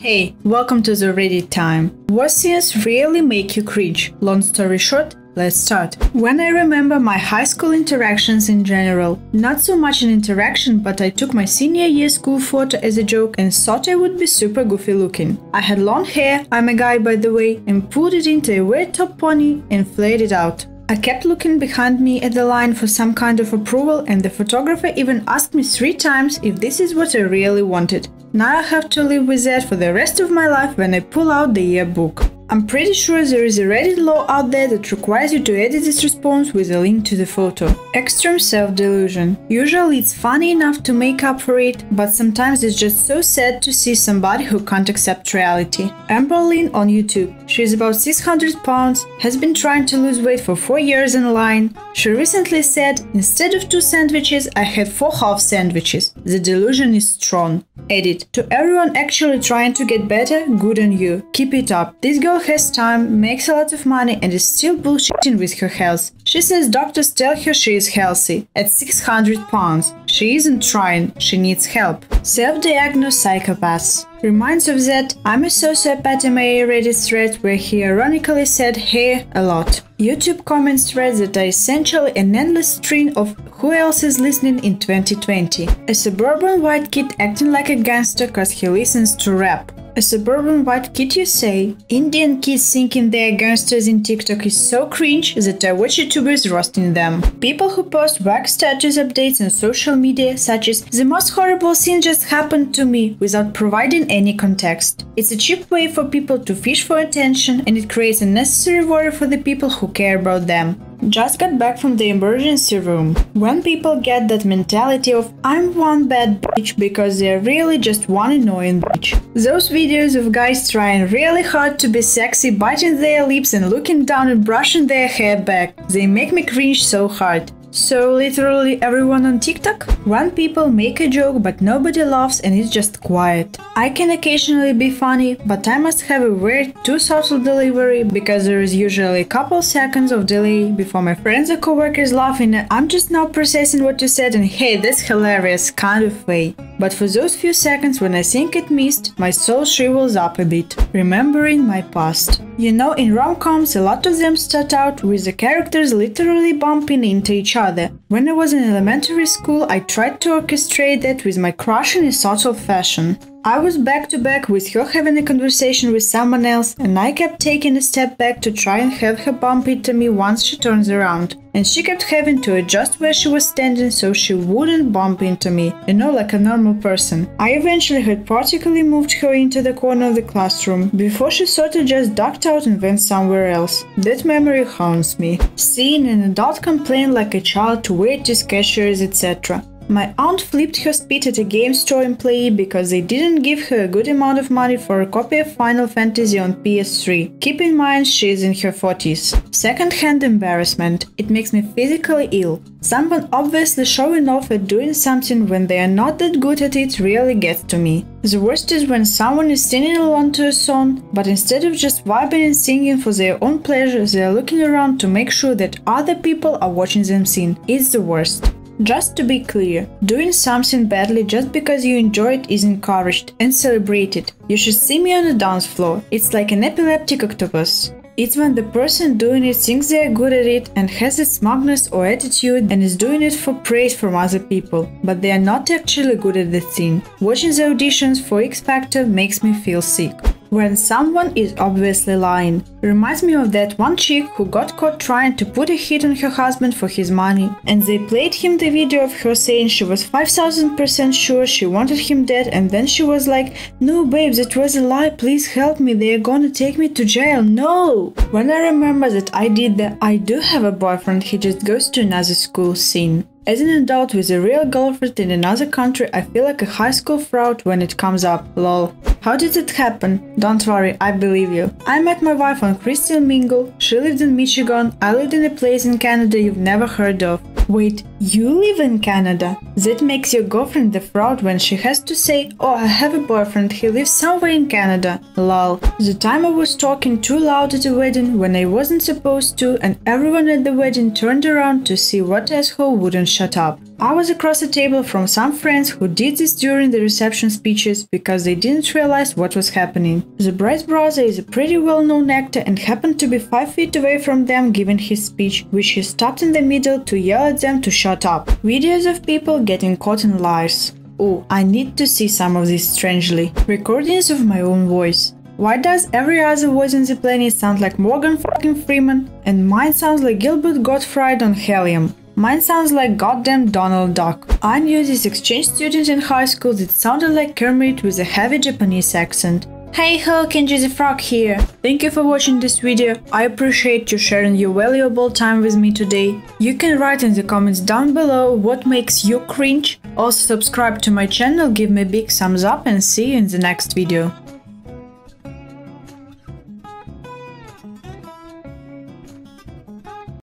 Hey, welcome to the Reddit time. What scenes really make you cringe? Long story short, let's start. When I remember my high school interactions in general, not so much an interaction, but I took my senior year school photo as a joke and thought I would be super goofy looking. I had long hair, I'm a guy by the way, and pulled it into a weird top pony and flayed it out. I kept looking behind me at the line for some kind of approval, and the photographer even asked me 3 times if this is what I really wanted. Now I have to live with that for the rest of my life when I pull out the yearbook. I'm pretty sure there is a Reddit law out there that requires you to edit this response with a link to the photo. Extreme self-delusion. Usually it's funny enough to make up for it, but sometimes it's just so sad to see somebody who can't accept reality. Amber Lynn on YouTube. She's about 600 pounds, has been trying to lose weight for 4 years in line. She recently said, instead of 2 sandwiches, I had 4 half sandwiches. The delusion is strong. Edit. To everyone actually trying to get better, good on you. Keep it up. This girl has time, makes a lot of money and is still bullshitting with her health. She says doctors tell her she is healthy. At 600 pounds. She isn't trying, she needs help. Self-diagnosed psychopaths. Reminds of that I'm a sociopath in my Reddit thread where he ironically said hey a lot. YouTube comments threads that are essentially an endless string of who else is listening in 2020. A suburban white kid acting like a gangster cause he listens to rap. A suburban white kid, you say? Indian kids thinking they're gangsters in TikTok is so cringe that I watch YouTubers roasting them. People who post vague status updates on social media such as "the most horrible thing just happened to me" without providing any context. It's a cheap way for people to fish for attention and it creates unnecessary worry for the people who care about them. Just got back from the emergency room. When people get that mentality of I'm one bad bitch because they're really just one annoying bitch. Those videos of guys trying really hard to be sexy, biting their lips and looking down and brushing their hair back, they make me cringe so hard. So literally everyone on TikTok? When people make a joke but nobody laughs and it's just quiet. I can occasionally be funny, but I must have a weird too subtle delivery because there is usually a couple seconds of delay before my friends or coworkers laugh in a "I'm just now processing what you said and hey that's hilarious" kind of way. But for those few seconds when I think it missed, my soul shrivels up a bit, remembering my past. You know, in rom-coms a lot of them start out with the characters literally bumping into each other. When I was in elementary school, I tried to orchestrate that with my crush in a subtle fashion. I was back to back with her having a conversation with someone else, and I kept taking a step back to try and have her bump into me once she turns around. And she kept having to adjust where she was standing so she wouldn't bump into me, you know, like a normal person. I eventually had particularly moved her into the corner of the classroom, before she sort of just ducked out and went somewhere else. That memory haunts me. Seeing an adult complain like a child to waiters, cashiers, etc. My aunt flipped her spit at a game store employee because they didn't give her a good amount of money for a copy of Final Fantasy on PS3. Keep in mind she is in her 40s. Second-hand embarrassment. It makes me physically ill. Someone obviously showing off at doing something when they are not that good at it really gets to me. The worst is when someone is singing along to a song, but instead of just vibing and singing for their own pleasure, they are looking around to make sure that other people are watching them sing. It's the worst. Just to be clear, doing something badly just because you enjoy it is encouraged and celebrated. You should see me on the dance floor. It's like an epileptic octopus. It's when the person doing it thinks they are good at it and has a smugness or attitude and is doing it for praise from other people, but they are not actually good at the thing. Watching the auditions for X Factor makes me feel sick. When someone is obviously lying. Reminds me of that one chick who got caught trying to put a hit on her husband for his money, and they played him the video of her saying she was 5000% sure she wanted him dead, and then she was like, "No babes, it was a lie, please help me, they are gonna take me to jail, no!" When I remember that I did the "I do have a boyfriend, he just goes to another school" scene. As an adult with a real girlfriend in another country, I feel like a high school fraud when it comes up, lol. How did it happen? Don't worry, I believe you. I met my wife on Christian Mingle, she lived in Michigan, I lived in a place in Canada you've never heard of. Wait, you live in Canada? That makes your girlfriend the fraud when she has to say, "Oh, I have a boyfriend, he lives somewhere in Canada." Lol. The time I was talking too loud at the wedding when I wasn't supposed to, and everyone at the wedding turned around to see what asshole wouldn't shut up. I was across the table from some friends who did this during the reception speeches because they didn't realize what was happening. The bride's brother is a pretty well-known actor and happened to be 5 feet away from them giving his speech, which he stopped in the middle to yell at them to shut up. Videos of people getting caught in lies. Oh, I need to see some of this strangely. Recordings of my own voice. Why does every other voice on the planet sound like Morgan fucking Freeman? And mine sounds like Gilbert Gottfried on helium. Mine sounds like goddamn Donald Duck. I knew this exchange student in high school that sounded like Kermit with a heavy Japanese accent. Hey ho, Kenji the Frog here. Thank you for watching this video. I appreciate you sharing your valuable time with me today. You can write in the comments down below what makes you cringe. Also subscribe to my channel, give me a big thumbs up and see you in the next video.